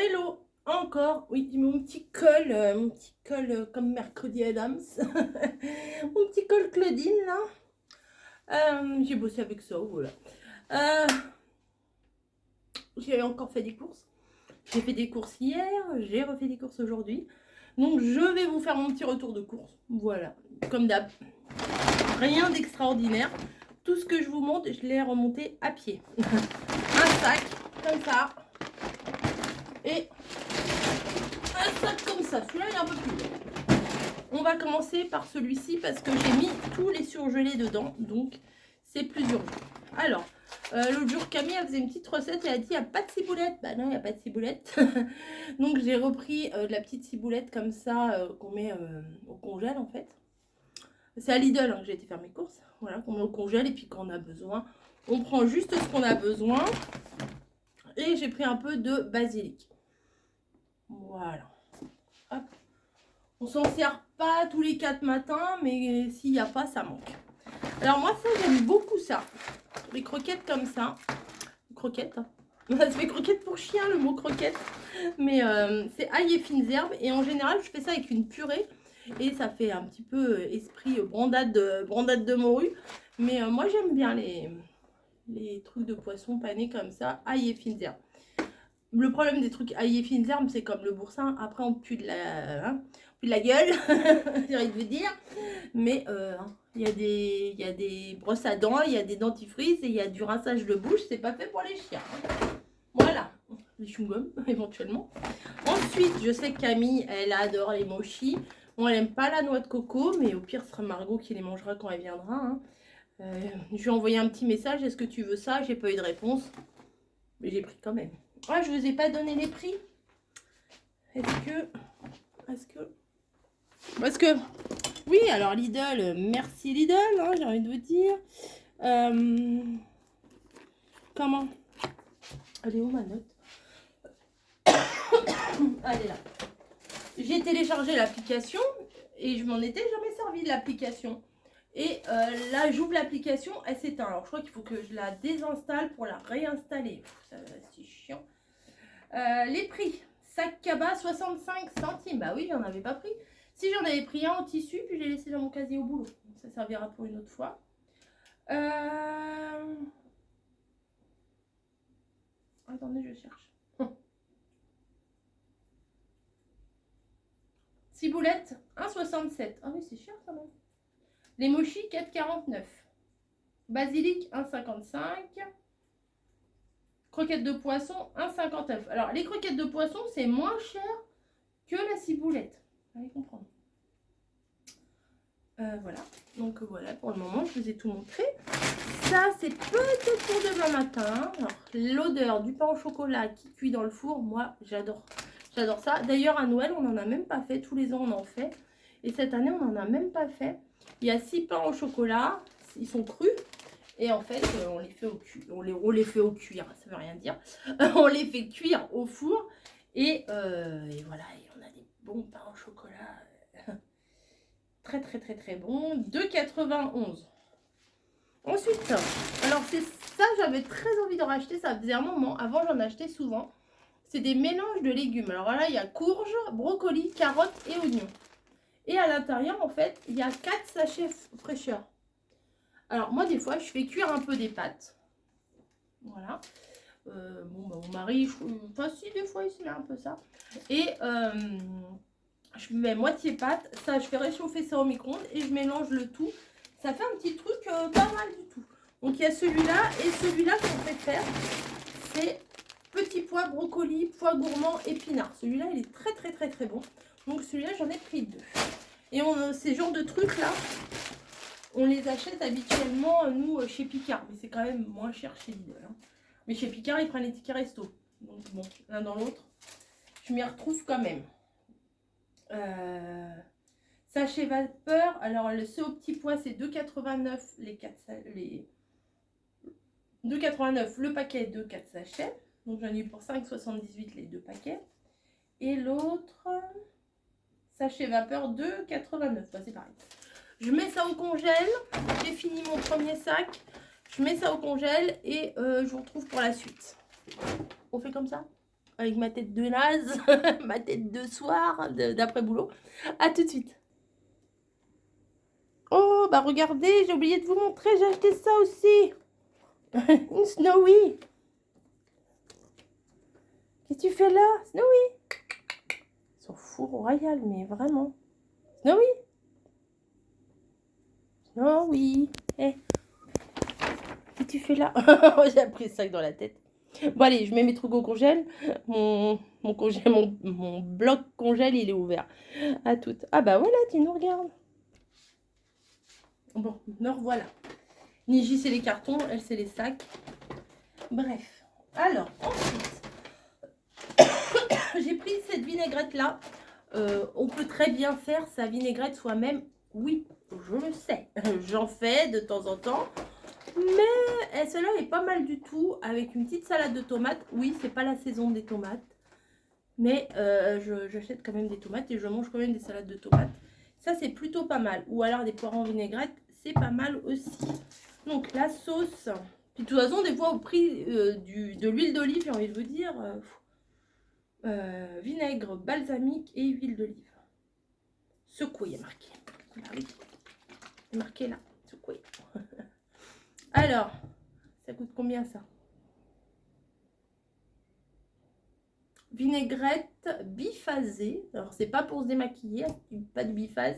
Hello, encore, oui, mon petit col comme mercredi Adams, mon petit col Claudine là. J'ai bossé avec ça, voilà. Euh, j'ai encore fait des courses. J'ai fait des courses hier, j'ai refait des courses aujourd'hui. Donc je vais vous faire mon petit retour de course. Voilà, comme d'hab. Rien d'extraordinaire. Tout ce que je vous montre, je l'ai remonté à pied. Un sac, comme ça. Et un sac comme ça. Celui-là, il est un peu plus lourd. On va commencer par celui-ci parce que j'ai mis tous les surgelés dedans. Donc, c'est plus urgent. Alors, l'autre jour, Camille, elle faisait une petite recette et elle a dit, il n'y a pas de ciboulette. Bah non, il n'y a pas de ciboulette. Donc, j'ai repris de la petite ciboulette comme ça qu'on met au congèle, en fait. C'est à Lidl hein, que j'ai été faire mes courses. Voilà, qu'on met au congèle et puis quand on a besoin, on prend juste ce qu'on a besoin. Et j'ai pris un peu de basilic. Voilà. Hop. On s'en sert pas tous les 4 matins, mais s'il n'y a pas, ça manque. Alors moi, ça, j'aime beaucoup ça. Les croquettes comme ça. Croquettes. Hein. Ça se fait croquette pour chien, le mot croquette. Mais c'est ail et fines herbes. Et en général, je fais ça avec une purée. Et ça fait un petit peu esprit brandade de morue. Mais moi, j'aime bien les trucs de poisson panés comme ça. Ail et fines herbes. Le problème des trucs ail et fines herbes, c'est comme le boursin. Après, on pue de la gueule, j'ai envie de vous dire. Mais il y a des brosses à dents, il y a des dentifrices et il y a du rinçage de bouche. C'est pas fait pour les chiens. Voilà. Les chewing-gums, éventuellement. Ensuite, je sais que Camille, elle adore les mochis. Bon, elle n'aime pas la noix de coco, mais au pire, ce sera Margot qui les mangera quand elle viendra. Hein. Je lui ai envoyé un petit message. Est-ce que tu veux ça? J'ai pas eu de réponse. Mais j'ai pris quand même. Ah, je vous ai pas donné les prix. Parce que oui, alors Lidl, merci Lidl, hein, j'ai envie de vous dire. Comment? Elle est où ma note? Elle est là. J'ai téléchargé l'application et je m'en étais jamais servi de l'application. Et là, j'ouvre l'application, elle s'éteint. Alors, je crois qu'il faut que je la désinstalle pour la réinstaller. C'est chiant. Les prix. Sac cabas 65 centimes. Bah oui, j'en avais pas pris. Si j'en avais pris un au tissu, puis j'ai laissé dans mon casier au boulot. Ça servira pour une autre fois. Attendez, je cherche. Ciboulette 1,67. Ah oui, c'est cher quand même. Les mochis 4,49. Basilic 1,55. Croquettes de poisson 1,59. Alors, les croquettes de poisson, c'est moins cher que la ciboulette. Vous allez comprendre. Voilà. Donc, voilà, pour le moment, je vous ai tout montré. Ça, c'est peut-être pour demain matin. L'odeur du pain au chocolat qui cuit dans le four, moi, j'adore. J'adore ça. D'ailleurs, à Noël, on n'en a même pas fait. Tous les ans, on en fait. Et cette année, on n'en a même pas fait. Il y a 6 pains au chocolat. Ils sont crus. Et en fait, on les fait au cuir. On les fait au cuir, ça veut rien dire. On les fait cuire au four. Et voilà, et on a des bons pains au chocolat. Très, très, très, très bons. 2,91. Ensuite, alors c'est ça, j'avais très envie de racheter. Ça faisait un moment. Avant, j'en achetais souvent. C'est des mélanges de légumes. Alors là, il y a courge, brocoli, carottes et oignons. Et à l'intérieur, en fait, il y a 4 sachets fraîcheur. Alors, moi, des fois, je fais cuire un peu des pâtes. Voilà. Bon, bah, mon mari, enfin, si, des fois, il se met un peu ça. Et je mets moitié pâte. Ça, je fais réchauffer ça au micro-ondes et je mélange le tout. Ça fait un petit truc pas mal du tout. Donc, il y a celui-là et celui-là qu'on préfère. C'est petit pois, brocoli, pois gourmand, épinards. Celui-là, il est très, très, très, très bon. Donc, celui-là, j'en ai pris 2. Et ces genres de trucs-là, on les achète habituellement, nous, chez Picard. Mais c'est quand même moins cher chez Lidl. Hein. Mais chez Picard, ils prennent les tickets resto. Donc bon, l'un dans l'autre, je m'y retrouve quand même. Sachet vapeur. Alors, ce au petit pois, c'est 2,89 les 2,89 le paquet de 4 sachets. Donc, j'en ai eu pour 5,78 les 2 paquets. Et l'autre, sachet vapeur, 2,89. Bah, c'est pareil. Je mets ça au congèle. J'ai fini mon premier sac. Je mets ça au congèle et je vous retrouve pour la suite. On fait comme ça? avec ma tête de naze, ma tête de soir, d'après boulot. À tout de suite. Oh, bah regardez, j'ai oublié de vous montrer, j'ai acheté ça aussi. Une Snowy. Qu'est-ce que tu fais là, Snowy? Ils sont fous royal, mais vraiment. Snowy. Snowy. Eh, qu'est-ce que tu fais là? J'ai appris ça dans la tête. Bon allez, je mets mes trucs au congèle. Mon bloc congèle, il est ouvert. À toutes. Ah bah voilà, tu nous regardes. Bon, me revoilà. Niji, c'est les cartons, elle, c'est les sacs. Bref. Alors, ensuite, j'ai pris cette vinaigrette-là. On peut très bien faire sa vinaigrette soi-même. Oui, je le sais. J'en fais de temps en temps. Mais celle-là est pas mal du tout. Avec une petite salade de tomates. Oui, c'est pas la saison des tomates. Mais j'achète quand même des tomates et je mange quand même des salades de tomates. Ça, c'est plutôt pas mal. Ou alors des poireaux en vinaigrette, c'est pas mal aussi. Donc, la sauce. Puis, de toute façon, des fois, au prix de l'huile d'olive, j'ai envie de vous dire, vinaigre balsamique et huile d'olive. Secoué, il y a marqué. Ah oui, il est marqué là. Secoué. Alors, ça coûte combien ça? Vinaigrette biphasée. Alors, c'est pas pour se démaquiller, pas du biphase.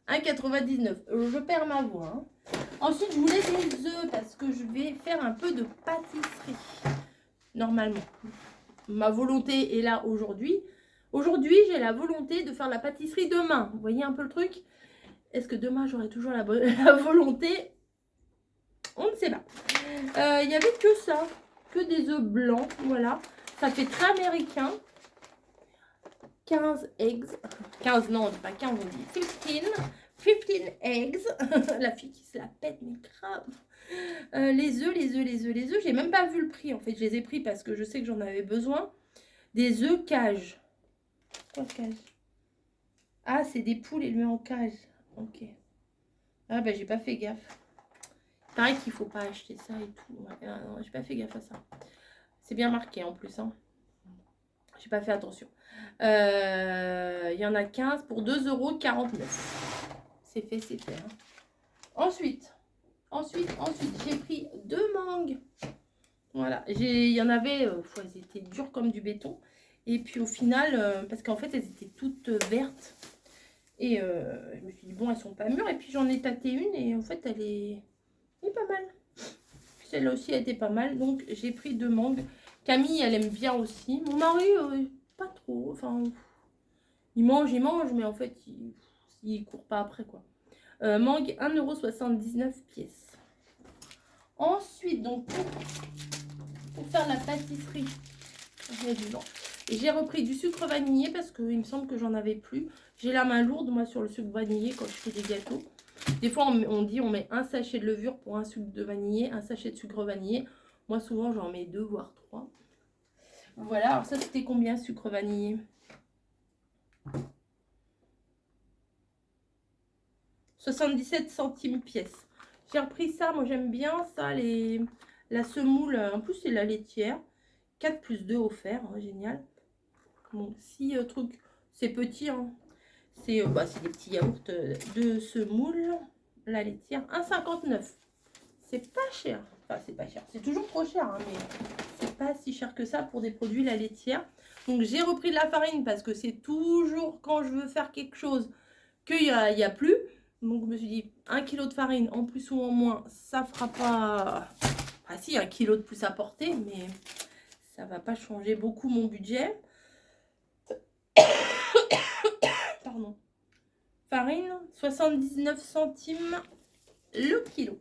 1,99. Je perds ma voix. Hein. Ensuite, je voulais des œufs parce que je vais faire un peu de pâtisserie. Normalement. Ma volonté est là aujourd'hui. Aujourd'hui, j'ai la volonté de faire la pâtisserie demain. Vous voyez un peu le truc? Est-ce que demain, j'aurai toujours la volonté? On ne sait pas. Il n'y avait que ça. Que des œufs blancs. Voilà. Ça fait très américain. 15 eggs. 15, non, on dit pas 15, on dit 15 eggs. La fille qui se la pète, mais grave. Les œufs. J'ai même pas vu le prix, en fait. Je les ai pris parce que je sais que j'en avais besoin. Des œufs cage. Quoi, cage? Ah, c'est des poules élevées en cage. Ok. Ah, bah, j'ai pas fait gaffe. Pareil qu'il faut pas acheter ça et tout. Ouais, non, j'ai pas fait gaffe à ça. C'est bien marqué en plus, hein. J'ai pas fait attention. Il y en a 15 pour 2,49 €. C'est fait, c'est fait. Hein. Ensuite, j'ai pris 2 mangues. Voilà, il y en avait, elles étaient dures comme du béton. Et puis au final, parce qu'en fait, elles étaient toutes vertes. Et je me suis dit, bon, elles sont pas mûres. Et puis j'en ai tâté une et en fait, elle est pas mal. Celle-là aussi, elle était pas mal. Donc j'ai pris 2 mangues. Camille, elle aime bien aussi. Mon mari, pas trop. Enfin, il mange, mais en fait, il court pas après, quoi. Mangue, 1,79 € pièce. Ensuite, donc, pour faire la pâtisserie, j'ai repris du sucre vanillé parce qu'il me semble que j'en avais plus. J'ai la main lourde, moi, sur le sucre vanillé quand je fais des gâteaux. Des fois, on dit on met un sachet de levure pour un sucre de vanillé, un sachet de sucre vanillé. Moi, souvent, j'en mets 2 voire 3. Voilà, alors ça, c'était combien, sucre vanillé? 77 centimes pièce. J'ai repris ça, moi j'aime bien ça, la semoule, en plus c'est la laitière. 4 plus 2 offert, hein, génial. Bon, si truc, c'est petit, hein. C'est des petits yaourts de semoule, la laitière, 1,59 €. C'est pas cher, enfin c'est pas cher, c'est toujours trop cher, hein, mais c'est pas si cher que ça pour des produits la laitière. Donc j'ai repris de la farine parce que c'est toujours quand je veux faire quelque chose qu'il y a plus. Donc je me suis dit 1 kg de farine en plus ou en moins, ça fera pas. Ah si, 1 kg de plus à porter, mais ça va pas changer beaucoup mon budget. Pardon. Farine, 79 centimes le kilo.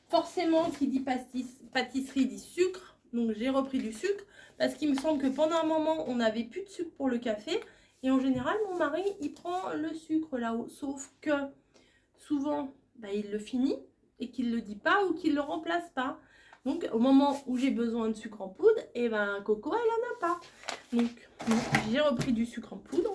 Forcément, qui dit pâtisserie dit sucre. Donc j'ai repris du sucre parce qu'il me semble que pendant un moment, on n'avait plus de sucre pour le café. Et en général, mon mari, il prend le sucre là-haut. Sauf que souvent, il le finit et qu'il ne le dit pas ou qu'il ne le remplace pas. Donc, au moment où j'ai besoin de sucre en poudre, et Coco, elle n'en a pas. Donc, j'ai repris du sucre en poudre.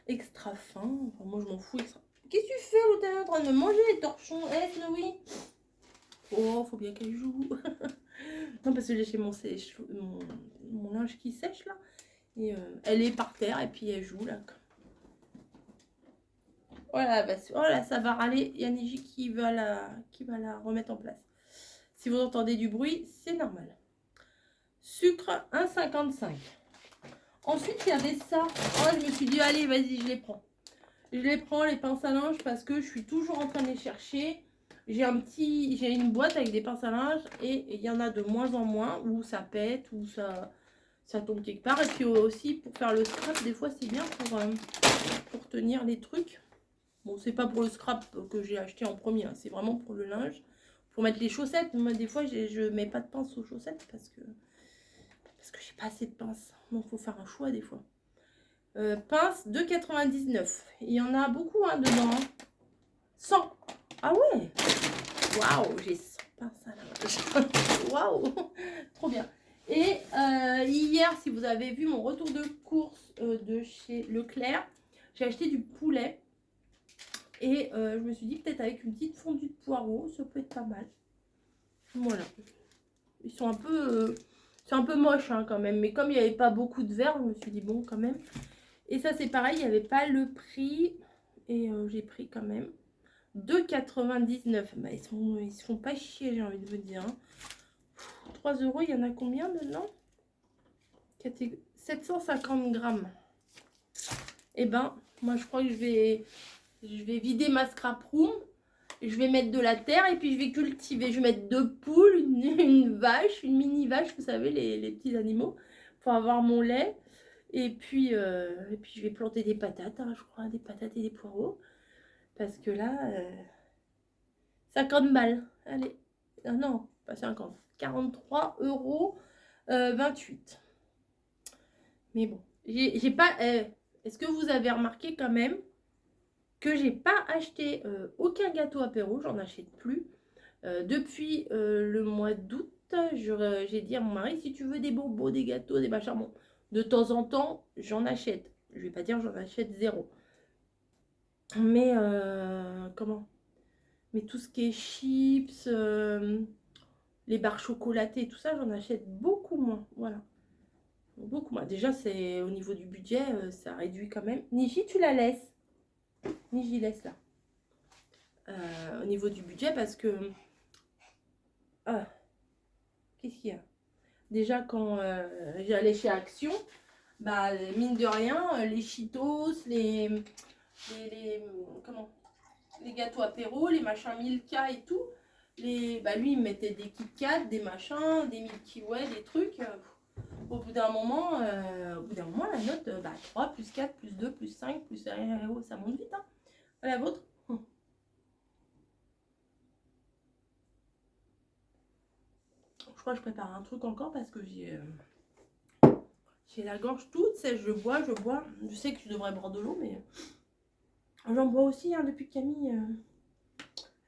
Extra fin. Enfin, moi, je m'en fous. Extra... Qu'est-ce que tu fais, l'autre? Elle est en train de manger les torchons. Snowy. Oh, faut bien qu'elle joue. Non, parce que j'ai chez mon linge qui sèche là. Et elle est par terre et puis elle joue là. Voilà, bah, voilà, ça va râler. Il y a Niji qui va la remettre en place. Si vous entendez du bruit, c'est normal. Sucre 1,55. Ensuite, il y avait ça. Oh, je me suis dit, allez, vas-y, je les prends. Je les prends, les pinces à linge, parce que je suis toujours en train de les chercher. J'ai une boîte avec des pinces à linge et il y en a de moins en moins où ça pète, où ça tombe quelque part. Et puis aussi, pour faire le scrap, des fois, c'est bien pour tenir les trucs. Bon, c'est pas pour le scrap que j'ai acheté en premier, hein, c'est vraiment pour le linge. Pour mettre les chaussettes. Moi, des fois, je mets pas de pince aux chaussettes parce que j'ai pas assez de pinces. Donc, il faut faire un choix des fois. Pince 2,99. Il y en a beaucoup hein, dedans. 100. Ah ouais. Waouh, j'ai 100 pinces à linge. Waouh, trop bien. Et hier, si vous avez vu mon retour de course de chez Leclerc, j'ai acheté du poulet. Et je me suis dit peut-être avec une petite fondue de poireaux, ça peut être pas mal. Voilà. Ils sont un peu... c'est un peu moche hein, quand même. Mais comme il n'y avait pas beaucoup de verre, je me suis dit bon quand même. Et ça c'est pareil, il n'y avait pas le prix. Et j'ai pris quand même 2,99. Bah, ils se font pas chier, j'ai envie de vous dire. Hein. 3 €, il y en a combien dedans? 750 grammes. Et ben, moi je crois que je vais vider ma scrap room. Je vais mettre de la terre et puis je vais cultiver. Je vais mettre 2 poules, une vache, une mini vache, vous savez, les petits animaux, pour avoir mon lait. Et puis je vais planter des patates, hein, je crois, des patates et des poireaux. Parce que là, 50 balles. Allez, non, pas 50. 43,28 €. Mais bon, j'ai pas... est-ce que vous avez remarqué quand même que j'ai pas acheté aucun gâteau apéro, j'en achète plus. Depuis le mois d'août, j'ai dit à mon mari, si tu veux des bonbons, des gâteaux, des machins, bon, de temps en temps, j'en achète. Je vais pas dire j'en achète 0. Mais comment? Mais tout ce qui est chips, les barres chocolatées, tout ça, j'en achète beaucoup moins. Voilà. Beaucoup moins. Déjà, c'est au niveau du budget, ça réduit quand même. Niji, tu la laisses. Niji, laisse là. Au niveau du budget, parce que... Ah, qu'est-ce qu'il y a? Déjà, quand j'allais chez Action, bah, mine de rien, les Cheetos, comment? Les gâteaux apéro, les machins Milka et tout, bah, lui, il me mettait des Kit Kat, des machins, des Milky Way, des trucs. Au bout d'un moment, la note, bah, 3, plus 4, plus 2, plus 5, plus... ça monte vite. Hein. La vôtre? Je crois que je prépare un truc encore parce que j'ai la gorge toute sèche. Je bois. Je sais que je devrais boire de l'eau, mais j'en bois aussi hein, depuis que Camille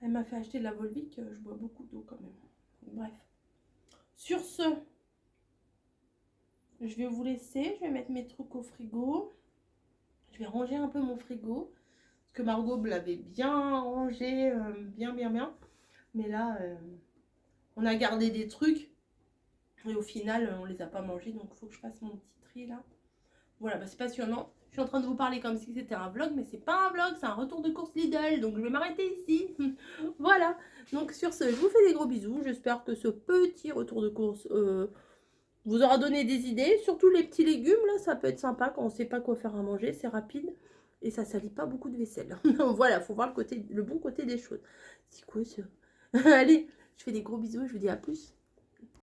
elle m'a fait acheter de la Volvic. Je bois beaucoup d'eau quand même. Bref. Sur ce, je vais vous laisser. Je vais mettre mes trucs au frigo. Je vais ranger un peu mon frigo. Parce que Margot l'avait bien rangé, bien. Mais là, on a gardé des trucs. Et au final, on les a pas mangés. Donc, il faut que je fasse mon petit tri là. Voilà, bah, c'est passionnant. Je suis en train de vous parler comme si c'était un vlog. Mais c'est pas un vlog, c'est un retour de course Lidl. Donc, je vais m'arrêter ici. Voilà. Donc, sur ce, je vous fais des gros bisous. J'espère que ce petit retour de course vous aura donné des idées. Surtout les petits légumes, là, ça peut être sympa quand on ne sait pas quoi faire à manger. C'est rapide. Et ça salit pas beaucoup de vaisselle. Voilà, faut voir le bon côté des choses. C'est quoi ça? Allez, je fais des gros bisous et je vous dis à plus.